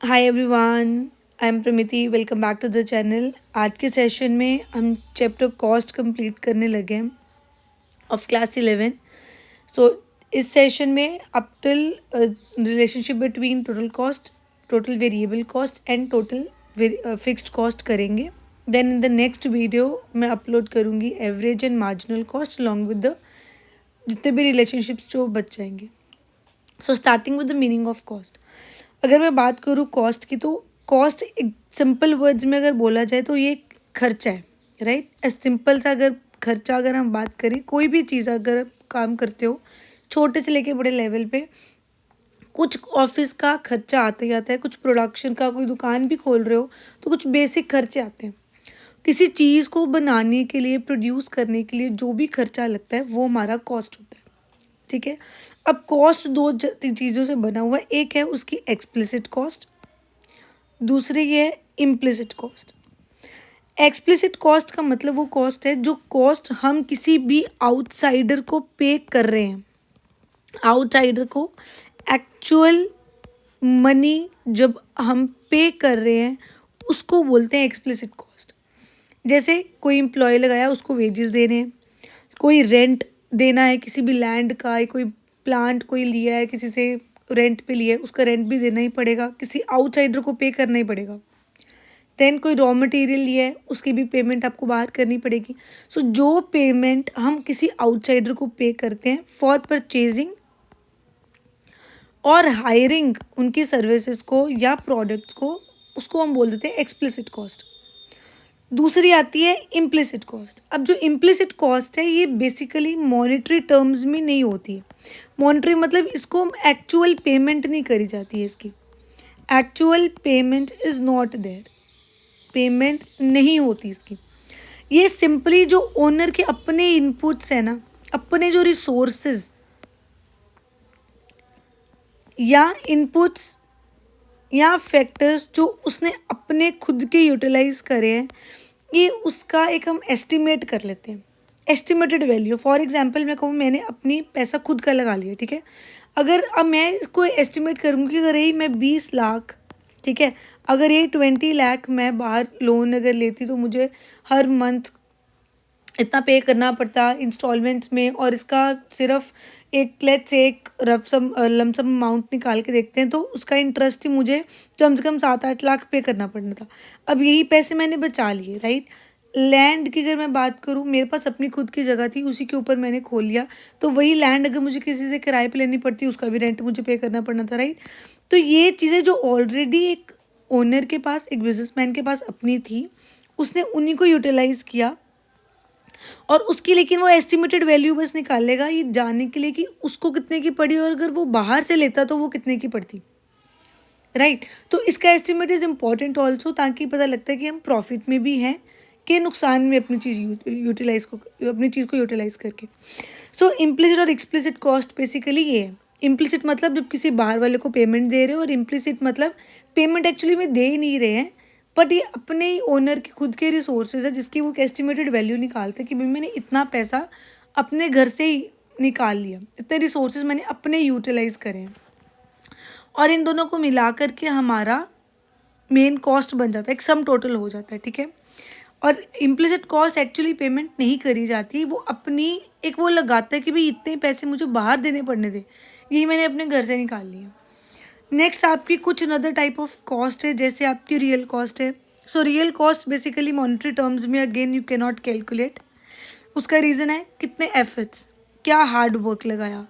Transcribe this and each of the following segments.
Hi everyone, I am Pramiti. Welcome back to the channel. आज के session में हम चैप्टर कॉस्ट कंप्लीट करने लगे हैं ऑफ क्लास 11। सो इस सेशन में up till relationship between total cost, total variable cost and total fixed cost करेंगे। Then in the next video मैं अपलोड करूँगी average and marginal cost along with the जितने भी रिलेशनशिप्स जो बच जाएंगे। So starting with the meaning of cost. अगर मैं बात करूँ कॉस्ट की, तो कॉस्ट एक सिंपल वर्ड्स में अगर बोला जाए तो ये खर्चा है, राइट। सिंपल सा अगर खर्चा अगर हम बात करें, कोई भी चीज़ अगर आप काम करते हो छोटे से लेके बड़े लेवल पे, कुछ ऑफिस का खर्चा आता ही आता है, कुछ प्रोडक्शन का, कोई दुकान भी खोल रहे हो तो कुछ बेसिक खर्चे आते हैं। किसी चीज़ को बनाने के लिए, प्रोड्यूस करने के लिए जो भी खर्चा लगता है वो हमारा कॉस्ट होता है, ठीक है। अब कॉस्ट दो चीज़ों से बना हुआ है। एक है उसकी एक्सप्लिसिट कॉस्ट, दूसरी है इम्प्लिसिट कॉस्ट। एक्सप्लिसिट कॉस्ट का मतलब वो कॉस्ट है जो कॉस्ट हम किसी भी आउटसाइडर को पे कर रहे हैं। आउटसाइडर को एक्चुअल मनी जब हम पे कर रहे हैं उसको बोलते हैं एक्सप्लिसिट कॉस्ट। जैसे कोई एम्प्लॉय लगाया, उसको वेजेस देने हैं, कोई रेंट देना है किसी भी लैंड का, या कोई प्लांट कोई लिया है किसी से रेंट पे लिया है, उसका रेंट भी देना ही पड़ेगा, किसी आउटसाइडर को पे करना ही पड़ेगा। देन कोई रॉ मटेरियल लिया है, उसकी भी पेमेंट आपको बाहर करनी पड़ेगी। सो जो पेमेंट हम किसी आउटसाइडर को पे करते हैं फॉर परचेजिंग और हायरिंग उनकी सर्विसेज को या प्रोडक्ट्स को, उसको हम बोल देते हैं एक्सप्लिसिट कॉस्ट। दूसरी आती है इम्प्लिसिट कॉस्ट। अब जो इम्प्लिसिट कॉस्ट है ये बेसिकली मॉनेटरी टर्म्स में नहीं होती है। मॉनेटरी मतलब इसको एक्चुअल पेमेंट नहीं करी जाती है, इसकी actual payment is not there, payment नहीं होती इसकी। ये सिंपली जो ओनर के अपने इनपुट्स है ना, अपने जो रिसोर्सेज या इनपुट्स या फैक्टर्स जो उसने अपने खुद के यूटिलाइज करे हैं, ये उसका एक हम एस्टिमेट कर लेते हैं, एस्टिमेटेड वैल्यू। फॉर एग्जांपल मैं कहूँ मैंने अपनी पैसा खुद का लगा लिया, ठीक है। अगर अब मैं इसको एस्टिमेट करूँगी, अगर यही मैं 20 लाख, ठीक है, अगर ये 20 लाख मैं बाहर लोन अगर लेती तो मुझे हर मंथ इतना पे करना पड़ता इंस्टॉलमेंट्स में, और इसका सिर्फ एक लेट्स से एक लमसम अमाउंट निकाल के देखते हैं तो उसका इंटरेस्ट ही मुझे कम से कम 7-8 लाख पे करना पड़ना था। अब यही पैसे मैंने बचा लिए, राइट। लैंड की अगर मैं बात करूँ, मेरे पास अपनी खुद की जगह थी, उसी के ऊपर मैंने खोल लिया, तो वही लैंड अगर मुझे किसी से किराए पे लेनी पड़ती उसका भी रेंट मुझे पे करना पड़ना था, राइट। तो ये चीज़ें जो ऑलरेडी एक ओनर के पास, एक बिजनेसमैन के पास अपनी थी, उसने उन्हीं को यूटिलाइज़ किया, और उसकी लेकिन वो एस्टिमेटेड वैल्यू बस निकालेगा ये जानने के लिए कि उसको कितने की पड़ी, और अगर वो बाहर से लेता तो वो कितने की पड़ती, राइट। तो इसका एस्टिमेट इज़ इम्पॉर्टेंट ऑल्सो, ताकि पता लगता है कि हम प्रॉफिट में भी हैं कि नुकसान में अपनी चीज़ अपनी चीज़ को यूटिलाइज करके। सो इम्प्लिसिट और एक्सप्लिसिट कॉस्ट बेसिकली ये है। इम्प्लिसिट मतलब जब किसी बाहर वाले को पेमेंट दे रहे हो, और इम्प्लिसिट मतलब पेमेंट एक्चुअली में दे ही नहीं रहे हैं, बट ये अपने ही ओनर के खुद के रिसोर्सेज है जिसकी वो एस्टिमेटेड वैल्यू निकालते हैं कि भाई मैंने इतना पैसा अपने घर से ही निकाल लिया, इतने रिसोर्सेज मैंने अपने यूटिलाइज करे हैं, और इन दोनों को मिला करके हमारा मेन कॉस्ट बन जाता है, एक सम टोटल हो जाता है, ठीक है। और इम्प्लिसिट कॉस्ट एक्चुअली पेमेंट नहीं करी जाती, वो अपनी एक वो लगाता है कि भाई इतने पैसे मुझे बाहर देने पड़ने थे, यही मैंने अपने घर से निकाल लिया। नेक्स्ट आपकी कुछ अनदर टाइप ऑफ कॉस्ट है, जैसे आपकी रियल कॉस्ट है। So real cost basically monetary terms में again you can not calculate. उसका रीज़न है कितने एफर्ट्स, क्या हार्ड वर्क लगाया,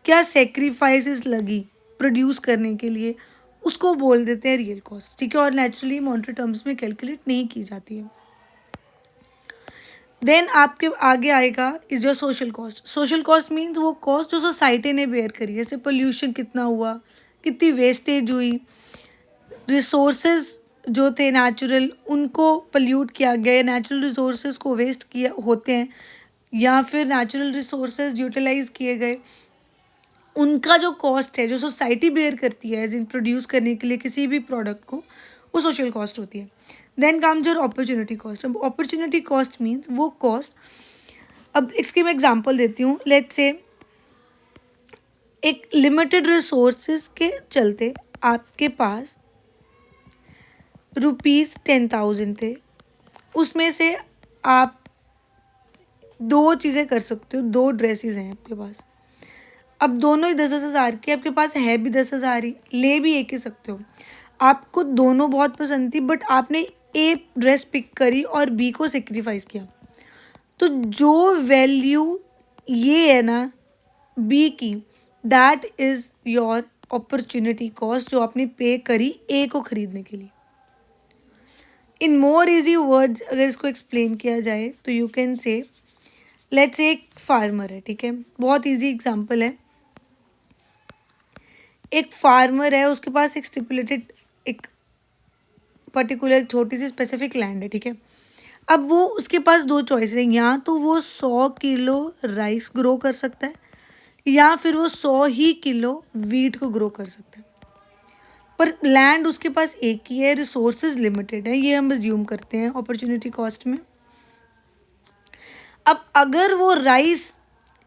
क्या सेक्रीफाइसेस लगी प्रोड्यूस करने के लिए, उसको बोल देते हैं रियल कॉस्ट, ठीक है। और नेचुरली मॉनेटरी टर्म्स में कैलकुलेट नहीं की जाती है। देन आपके आगे आएगा is your social cost. Social cost means वो कॉस्ट जो सोसाइटी ने बेयर करी, जैसे पोल्यूशन कितना हुआ, कितनी वेस्टेज हुई, रिसोर्सेज जो थे नेचुरल उनको पोल्यूट किया गया, नेचुरल रिसोर्सेज को वेस्ट किया होते हैं, या फिर नेचुरल रिसोर्सेज यूटिलाइज किए गए, उनका जो कॉस्ट है जो सोसाइटी बेयर करती है एज इन प्रोड्यूस करने के लिए किसी भी प्रोडक्ट को, वो सोशल कॉस्ट होती है। Then comes your opportunity cost. अब अपॉर्चुनिटी कॉस्ट मीन्स वो कॉस्ट, अब इसकी मैं एग्जांपल देती हूँ। लेट्स से एक लिमिटेड रिसोर्सेज के चलते आपके पास ₹10,000 थे, उसमें से आप 2 चीज़ें कर सकते हो, 2 ड्रेसेस हैं आपके पास। अब दोनों ही 10,000 की आपके पास है भी 10,000 ही, ले भी एक ही सकते हो। आपको दोनों बहुत पसंद थी बट आपने ए ड्रेस पिक करी और बी को सेक्रीफाइस किया। तो जो वैल्यू ये है ना बी की, that is your opportunity cost जो आपने पे करी ए को खरीदने के लिए। इन मोर इजी वर्ड्स अगर इसको एक्सप्लेन किया जाए तो you can say, let's say एक फार्मर है, ठीक है, बहुत इजी एग्जांपल है। एक फार्मर है, उसके पास एक स्टिपुलेटेड एक पर्टिकुलर छोटी सी स्पेसिफिक लैंड है, ठीक है। अब वो उसके पास 2 चॉइस है, या तो वो 100 किलो राइस ग्रो कर सकता है या फिर वो 100 ही किलो वीट को ग्रो कर सकता है। पर लैंड उसके पास एक ही है, रिसोर्सेज लिमिटेड है, ये हम अज्यूम करते हैं अपॉर्चुनिटी कॉस्ट में। अब अगर वो राइस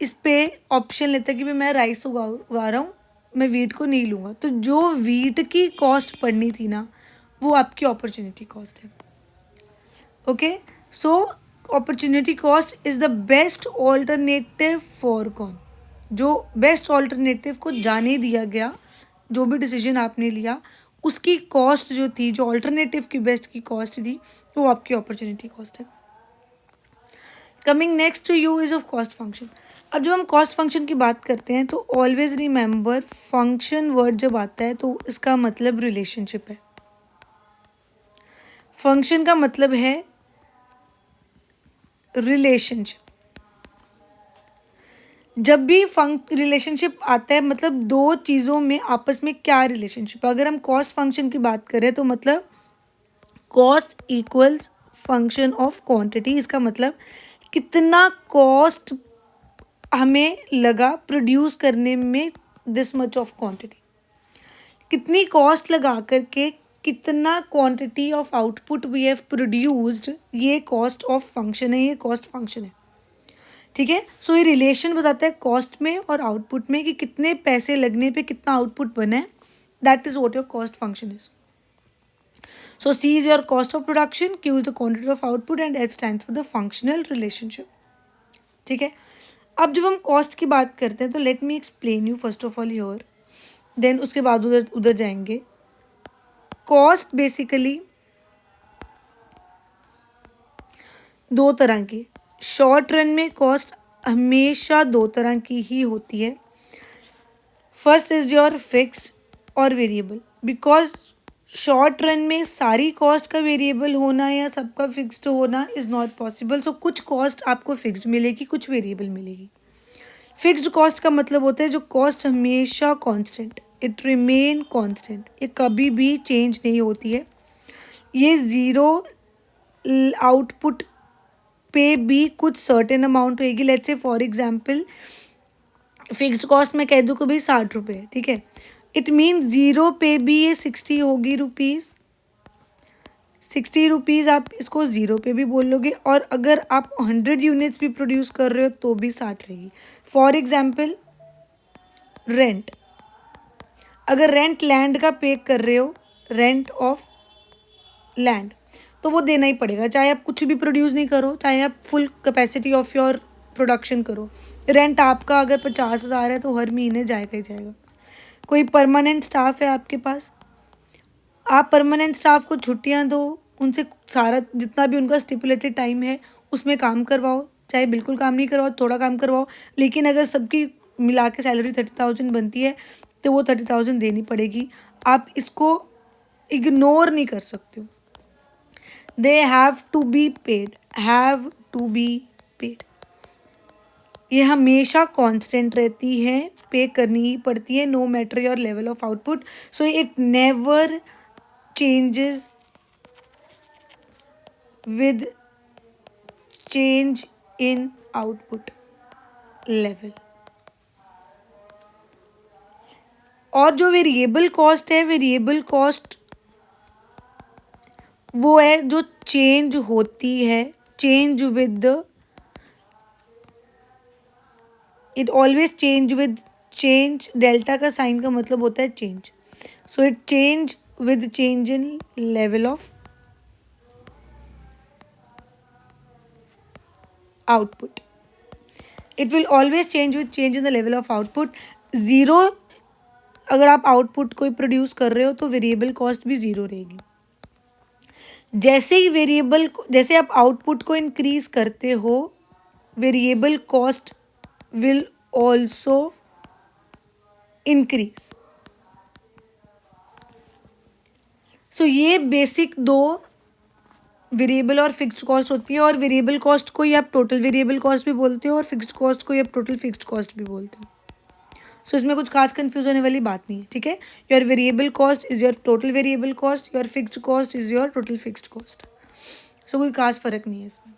इस पे ऑप्शन लेता है कि भाई मैं राइस उगा रहा हूँ, मैं वीट को नहीं लूँगा, तो जो वीट की कॉस्ट पड़नी थी ना वो आपकी अपॉर्चुनिटी कॉस्ट है। Okay, so opportunity cost is the best alternative for कौन, जो बेस्ट ऑल्टरनेटिव को जाने दिया गया, जो भी डिसीजन आपने लिया उसकी कॉस्ट जो थी, जो ऑल्टरनेटिव की बेस्ट की कॉस्ट थी, वो आपकी अपॉर्चुनिटी कॉस्ट है। Coming next to you is of cost function. अब जब हम कॉस्ट फंक्शन की बात करते हैं तो ऑलवेज रिमेंबर फंक्शन वर्ड जब आता है तो इसका मतलब रिलेशनशिप है। फंक्शन का मतलब है रिलेशनशिप। जब भी रिलेशनशिप आता है मतलब 2 चीज़ों में आपस में क्या रिलेशनशिप। अगर हम कॉस्ट फंक्शन की बात करें तो मतलब cost equals function of quantity. इसका मतलब कितना कॉस्ट हमें लगा प्रोड्यूस करने में, दिस मच ऑफ क्वांटिटी, कितनी कॉस्ट लगा करके कितना quantity of output we have produced, ये कॉस्ट ऑफ फंक्शन है, ये कॉस्ट फंक्शन है, ठीक है। सो ये रिलेशन बताता है कॉस्ट में और आउटपुट में कि कितने पैसे लगने पे कितना आउटपुट बना है, that is what your cost function is. So C is your cost of production, Q is the quantity of output and H stands for the functional relationship, ठीक है। अब जब हम कॉस्ट की बात करते हैं तो let me explain you first of all your, then उसके बाद उधर जाएंगे। कॉस्ट बेसिकली 2 तरह की, शॉर्ट रन में कॉस्ट हमेशा 2 तरह की ही होती है। फर्स्ट इज योर फिक्स्ड और वेरिएबल, बिकॉज शॉर्ट रन में सारी कॉस्ट का वेरिएबल होना या सबका फिक्स्ड होना इज़ नॉट पॉसिबल। सो कुछ कॉस्ट आपको फिक्स्ड मिलेगी, कुछ वेरिएबल मिलेगी। फिक्स्ड कॉस्ट का मतलब होता है जो कॉस्ट हमेशा कांस्टेंट, इट रिमेन कांस्टेंट, ये कभी भी चेंज नहीं होती है। ये ज़ीरो आउटपुट पे भी कुछ सर्टेन अमाउंट होएगी। Let's say for example fixed cost में कह दूँ कि भाई 60 रुपये, ठीक है, इट मीन ज़ीरो पे भी ये 60 होगी रुपीज़, 60 रुपीज़ आप इसको ज़ीरो पे भी बोल लोगे, और अगर आप 100 यूनिट्स भी प्रोड्यूस कर रहे हो तो भी 60 रहेगी। फॉर एग्जांपल रेंट, अगर रेंट लैंड का पे कर रहे हो, रेंट ऑफ लैंड, तो वो देना ही पड़ेगा, चाहे आप कुछ भी प्रोड्यूस नहीं करो, चाहे आप full capacity of your production करो। रेंट आपका अगर 50,000 है तो हर महीने जाएगा ही जाएगा। कोई परमानेंट स्टाफ है आपके पास, आप परमानेंट स्टाफ को छुट्टियां दो, उनसे सारा जितना भी उनका स्टिपुलेटेड टाइम है उसमें काम करवाओ, चाहे बिल्कुल काम नहीं करवाओ, थोड़ा काम करवाओ, लेकिन अगर सबकी मिला के सैलरी 30,000 बनती है तो वो 30,000 देनी पड़ेगी। आप इसको इग्नोर नहीं कर सकते हो। They have to be paid, have to be paid, ये हमेशा कांस्टेंट रहती है, पे करनी ही पड़ती है, no matter your level of output. So it never changes with change in output level. और जो वेरिएबल कॉस्ट है, वेरिएबल कॉस्ट वो है जो चेंज होती है, change with the, it always change with change, delta का साइन का मतलब होता है change. So it change with change in level of output. It will always change with change in the level of output. Zero अगर आप output कोई produce कर रहे हो तो वेरिएबल कॉस्ट भी ज़ीरो रहेगी. जैसे आप आउटपुट को इंक्रीज करते हो, variable cost will also increase. So ये बेसिक दो वेरिएबल और फिक्स्ड कॉस्ट होती है. और वेरिएबल कॉस्ट को ही आप टोटल वेरिएबल कॉस्ट भी बोलते हो और फिक्स्ड कॉस्ट को ही आप टोटल फिक्स्ड कॉस्ट भी बोलते हो. सो इसमें कुछ खास कंफ्यूज होने वाली बात नहीं है. ठीक है, your variable cost is your total variable cost, your fixed cost is your total fixed cost. So कोई खास फर्क नहीं है इसमें.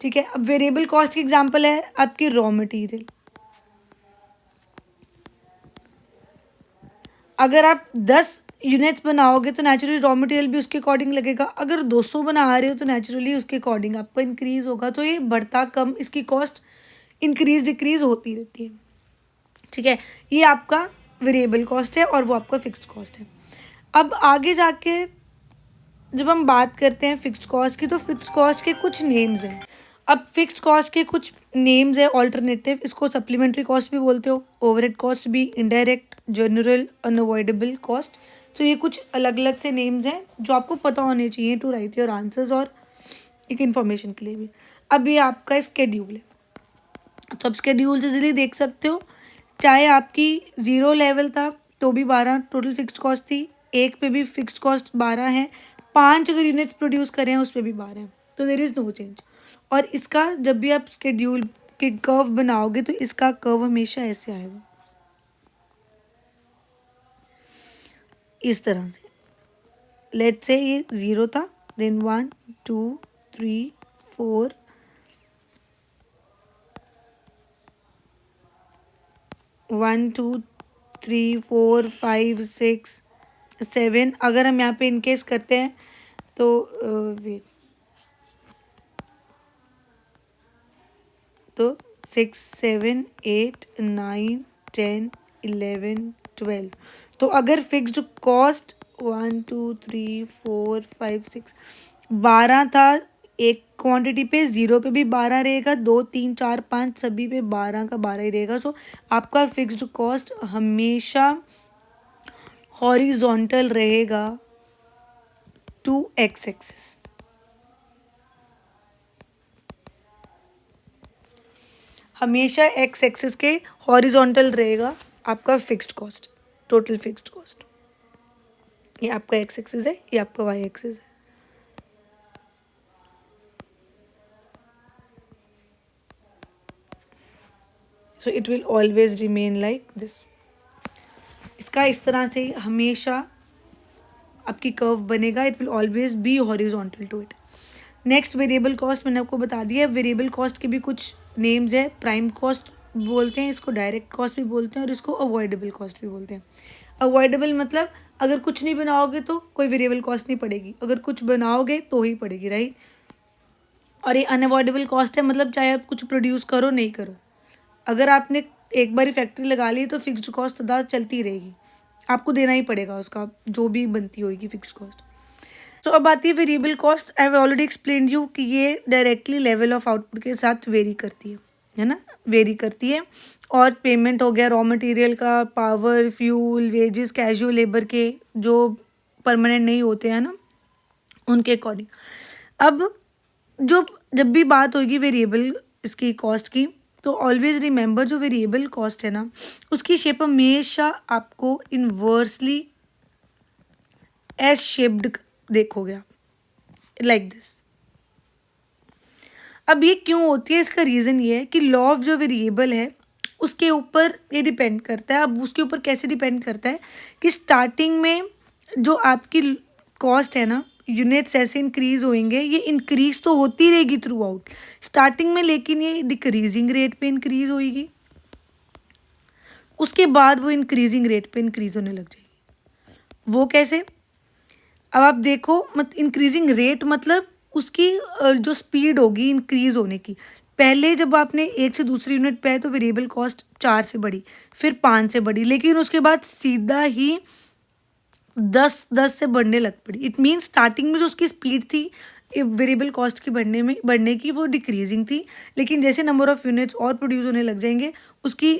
ठीक है, अब वेरिएबल कॉस्ट की एग्जांपल है आपकी रॉ मटेरियल. अगर आप 10 यूनिट्स बनाओगे तो नेचुरली रॉ मटेरियल भी उसके अकॉर्डिंग लगेगा. अगर 200 बना रहे हो तो नेचुरली उसके अकॉर्डिंग आपका इंक्रीज होगा. तो ये बढ़ता कम, इसकी कॉस्ट इंक्रीज डिक्रीज होती रहती है. ठीक है, ये आपका वेरिएबल कॉस्ट है और वो आपका फिक्स्ड कॉस्ट है. अब आगे जाके जब हम बात करते हैं फिक्स्ड कॉस्ट की, तो फिक्स्ड कॉस्ट के कुछ नेम्स हैं. अब फिक्स्ड कॉस्ट के कुछ नेम्स है ऑल्टरनेटिव. इसको सप्लीमेंट्री कॉस्ट भी बोलते हो, ओवरहेड कॉस्ट भी, इनडायरेक्ट, जनरल, अनअवॉइडेबल कॉस्ट. तो ये कुछ अलग अलग से नेम्स हैं जो आपको पता होने चाहिए टू राइट योर आंसर्स और एक इन्फॉर्मेशन के लिए भी. अब ये आपका स्केड्यूल है. तो आप स्केड्यूल से इजीली देख सकते हो, चाहे आपकी 0 लेवल था तो भी 12 टोटल फिक्स्ड कॉस्ट थी, 1 पे भी फिक्स्ड कॉस्ट 12 है, 5 अगर यूनिट्स प्रोड्यूस करें हैं उस पर भी 12 है. तो देयर इज़ नो चेंज. और इसका जब भी आप स्केड्यूल के कर्व बनाओगे तो इसका कर्व हमेशा ऐसे आएगा, इस तरह से. लेट्स से ये 0 था, देन 1 2 3 4 1 2 3 4 5 6 7. अगर हम यहाँ पे इनकेस करते हैं तो वेट, तो 6 7 8 9 10 11 12. तो अगर फिक्स्ड कॉस्ट 1 2 3 4 5 6 12 था एक क्वांटिटी पे, 0 पे भी 12 रहेगा, 2 3 4 5 सभी पे 12 का 12 ही रहेगा. सो आपका फिक्स्ड कॉस्ट हमेशा हॉरिजॉन्टल रहेगा टू एक्स एक्सिस. हमेशा एक्स एक्सिस के हॉरिजॉन्टल रहेगा आपका fixed cost, total fixed cost. ये आपका एक्स एक्सिस है, ये आपका वाई एक्सिस है. So it will always remain like this. इसका इस तरह से हमेशा आपकी कर्व बनेगा. It will always be horizontal to it. Next variable cost मैंने आपको बता दिया. वेरिएबल कॉस्ट के भी कुछ नेम्स है. प्राइम कॉस्ट बोलते हैं इसको, डायरेक्ट कॉस्ट भी बोलते हैं और इसको अवॉइडेबल कॉस्ट भी बोलते हैं. अवॉइडेबल मतलब अगर कुछ नहीं बनाओगे तो कोई वेरिएबल कॉस्ट नहीं पड़ेगी, अगर कुछ बनाओगे तो ही पड़ेगी, राइट. और ये अनअवॉइडेबल कॉस्ट है, मतलब चाहे आप कुछ प्रोड्यूस करो नहीं करो, अगर आपने एक बार फैक्ट्री लगा ली तो फिक्स्ड कॉस्ट सदा चलती रहेगी, आपको देना ही पड़ेगा उसका जो भी बनती होगी फिक्स्ड कॉस्ट. तो अब आती है variable cost. I have already explain you कि ये डायरेक्टली लेवल ऑफ आउटपुट के साथ वेरी करती है ना, वेरी करती है. और पेमेंट हो गया रॉ मटेरियल का, power, fuel, wages, casual labour के जो परमानेंट नहीं होते हैं ना, उनके अकॉर्डिंग. अब जब भी बात होगी वेरिएबल इसकी कॉस्ट की, तो ऑलवेज रिमेंबर जो वेरिएबल कॉस्ट है ना, उसकी शेप हमेशा आपको इनवर्सली एस शेप्ड देखोगे आप, लाइक दिस. अब ये क्यों होती है, इसका रीज़न ये है कि लॉ ऑफ जो वेरिएबल है उसके ऊपर ये डिपेंड करता है. अब उसके ऊपर कैसे डिपेंड करता है कि स्टार्टिंग में जो आपकी कॉस्ट है ना, यूनिट्स ऐसे इंक्रीज होंगे, ये इंक्रीज तो होती रहेगी थ्रू आउट स्टार्टिंग में, लेकिन ये डिक्रीजिंग रेट पे इंक्रीज होगी, उसके बाद वो इंक्रीजिंग रेट पे इंक्रीज होने लग जाएगी. वो कैसे, अब आप देखो, इंक्रीजिंग रेट मतलब उसकी जो स्पीड होगी इंक्रीज होने की. पहले जब आपने 1 से दूसरी यूनिट पे आए तो वेरिएबल कॉस्ट 4 से बढ़ी, फिर 5 से बढ़ी, लेकिन उसके बाद सीधा ही 10 से बढ़ने लग पड़ी. इट मीन्स स्टार्टिंग में जो उसकी स्पीड थी वेरिएबल कॉस्ट की बढ़ने की वो डिक्रीजिंग थी, लेकिन जैसे नंबर ऑफ यूनिट्स और प्रोड्यूस होने लग जाएंगे उसकी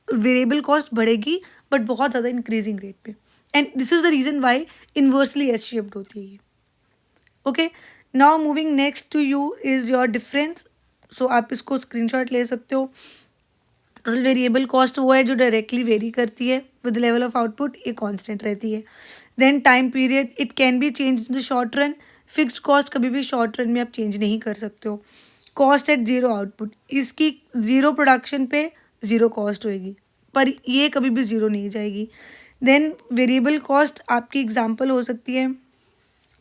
वेरिएबल कॉस्ट बढ़ेगी, बट बहुत ज़्यादा इंक्रीजिंग रेट पे। And this is the reason why inversely S shaped होती है ये। Okay, now moving next to you is your difference. So आप इसको स्क्रीनशॉट ले सकते हो। टोटल वेरिएबल कॉस्ट वो है जो डायरेक्टली वेरी करती है विद लेवल ऑफ आउटपुट, ये कांस्टेंट रहती है। Then time period, it can be change in the short run. Fixed cost कभी भी शॉर्ट रन में आप चेंज नहीं कर सकते हो। कॉस्ट एट ज़ीरो आउटपुट, इसकी ज़ीरो प्रोडक्शन पे ज़ीरो कॉस्ट होएगी, पर ये कभी भी ज़ीरो नहीं जाएगी। देन वेरिएबल कॉस्ट आपकी एग्जांपल हो सकती है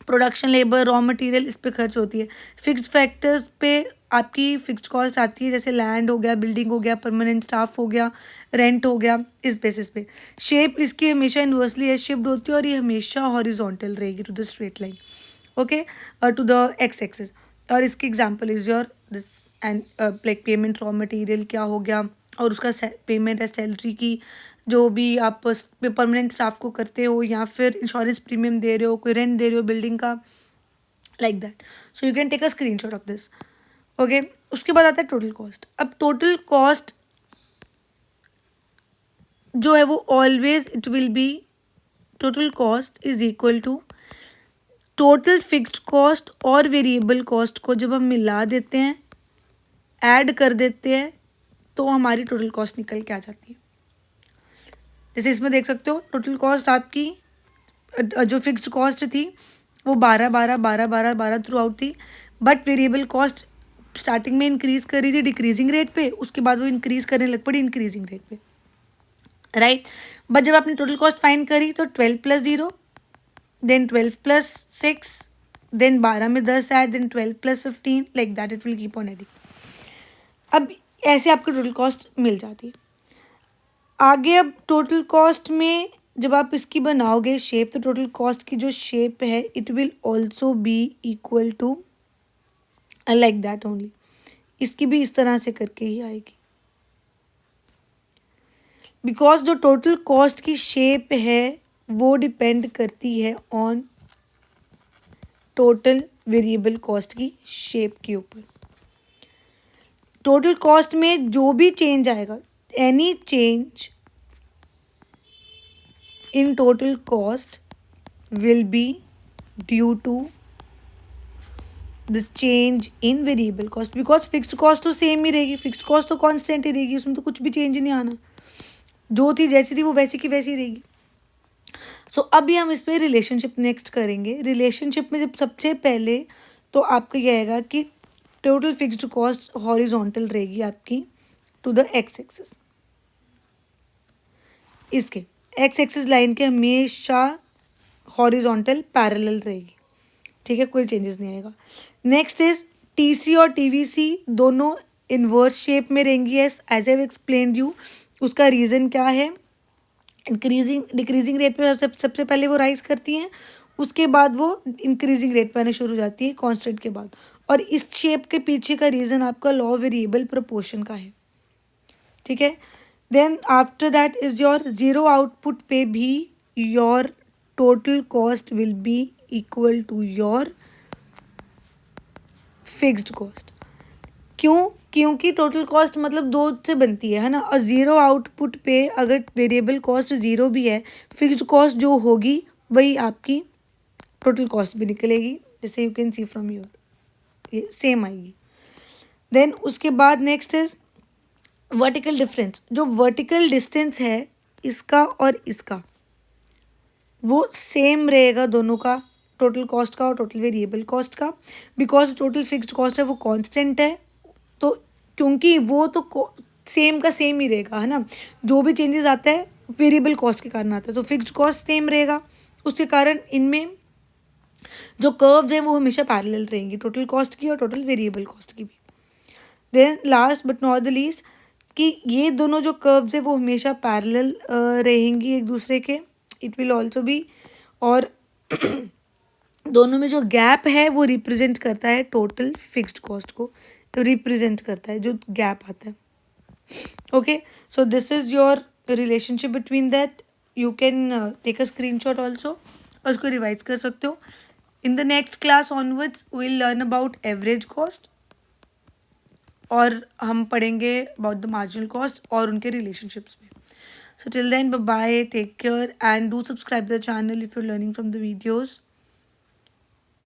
प्रोडक्शन लेबर, रॉ मटेरियल, इस पे खर्च होती है। फिक्स्ड फैक्टर्स पे आपकी फिक्स्ड कॉस्ट आती है, जैसे लैंड हो गया, बिल्डिंग हो गया, परमानेंट स्टाफ हो गया, रेंट हो गया, इस बेसिस पे। शेप इसकी हमेशा इन्वर्सली एस शेप्ड होती है और ये हमेशा हॉरिजॉन्टल रहेगी to the straight line, okay, to the X axis. और इसकी example is your this and like payment raw material क्या हो गया, और उसका पेमेंट है सैलरी की, जो भी आप परमानेंट स्टाफ को करते हो, या फिर इंश्योरेंस प्रीमियम दे रहे हो, कोई रेंट दे रहे हो बिल्डिंग का, like that. So you can take a screenshot of this, okay. उसके बाद आता है टोटल कॉस्ट। अब टोटल कॉस्ट जो है वो always it will be, total cost is equal to total fixed cost और वेरिएबल कॉस्ट को जब हम मिला देते हैं, ऐड कर देते हैं, तो हमारी टोटल कॉस्ट निकल के आ जाती है। जैसे इसमें देख सकते हो टोटल कॉस्ट आपकी जो फिक्स्ड कॉस्ट थी वो 12 थ्रू आउट थी, बट वेरिएबल कॉस्ट स्टार्टिंग में इंक्रीज कर रही थी डिक्रीजिंग रेट पे, उसके बाद वो इंक्रीज करने लग पड़ी इंक्रीजिंग रेट पे, राइट। बट जब आपने टोटल कॉस्ट फाइंड करी तो 12 + 0, देन 12 + 6, देन 12 में 10 add, then 12 + 15, like that it will keep on adding. अब ऐसे आपको टोटल कॉस्ट मिल जाती है। आगे अब टोटल कॉस्ट में जब आप इसकी बनाओगे शेप, तो टोटल कॉस्ट की जो शेप है it will also be equal to like that only. इसकी भी इस तरह से करके ही आएगी, बिकॉज जो टोटल कॉस्ट की शेप है वो डिपेंड करती है ऑन टोटल वेरिएबल कॉस्ट की शेप के ऊपर। टोटल कॉस्ट में जो भी चेंज आएगा, any change in total cost will be due to the change in variable cost, because fixed cost तो सेम ही रहेगी, फिक्स्ड कॉस्ट तो कांस्टेंट ही रहेगी, उसमें तो कुछ भी चेंज ही नहीं आना, जो थी जैसी थी वो वैसी की वैसी रहेगी। सो अभी हम इस पर रिलेशनशिप नेक्स्ट करेंगे। रिलेशनशिप में जब सबसे पहले तो आपका ये आएगा कि टोटल फिक्स्ड कॉस्ट हॉरिजॉन्टल रहेगी आपकी टू द एक्स एक्सिस, इसके एक्स एक्सिस लाइन के हमेशा हॉरिजॉन्टल पैरेलल रहेगी, ठीक है, कोई चेंजेस नहीं आएगा। नेक्स्ट इज टीसी और टीवीसी दोनों इन्वर्स शेप में रहेंगी, एज आई एक्सप्लेन यू। उसका रीज़न क्या है, डिक्रीजिंग रेट पे सबसे पहले वो राइज करती हैं, उसके बाद वो इंक्रीजिंग रेट पे आने शुरू हो जाती है कांस्टेंट के बाद। और इस शेप के पीछे का रीज़न आपका लॉ वेरिएबल प्रोपोर्शन का है, ठीक है। Then after that is your zero output पे भी your total cost will be equal to your fixed cost. क्यों? क्योंकि टोटल कॉस्ट मतलब दो से बनती है ना, और ज़ीरो आउटपुट पे अगर वेरिएबल कॉस्ट ज़ीरो भी है, फिक्स्ड कॉस्ट जो होगी वही आपकी टोटल कॉस्ट भी निकलेगी, जैसे you can see from your, ये सेम आएगी। देन उसके बाद नेक्स्ट इज वर्टिकल डिफरेंस। जो वर्टिकल डिस्टेंस है इसका और इसका वो सेम रहेगा दोनों का, टोटल कॉस्ट का और टोटल वेरिएबल कॉस्ट का, बिकॉज टोटल फिक्स्ड कॉस्ट है वो कांस्टेंट है, तो क्योंकि वो तो सेम का सेम ही रहेगा, है ना। जो भी चेंजेस आता है वेरिएबल कॉस्ट के कारण आता है, तो फिक्स्ड कॉस्ट सेम रहेगा, उसके कारण इनमें जो कर्व्स हैं वो हमेशा पैरेलल रहेंगी, टोटल कॉस्ट की और टोटल वेरिएबल कॉस्ट की भी। Then last but not the least कि ये दोनों जो कर्व्स है वो हमेशा पैरेलल रहेंगी एक दूसरे के, इट विल ऑल्सो बी, और दोनों में जो गैप है वो रिप्रेजेंट करता है टोटल फिक्स्ड कॉस्ट को, रिप्रेजेंट करता है जो गैप आता है, okay. So this is your relationship between that, you can take a screenshot also और उसको रिवाइज कर सकते हो। In the next class onwards will learn about average cost और हम पढ़ेंगे अबाउट द मार्जिनल कॉस्ट और उनके रिलेशनशिप्स में. So till then, bye bye, take care, and do subscribe the channel if you're learning from the videos.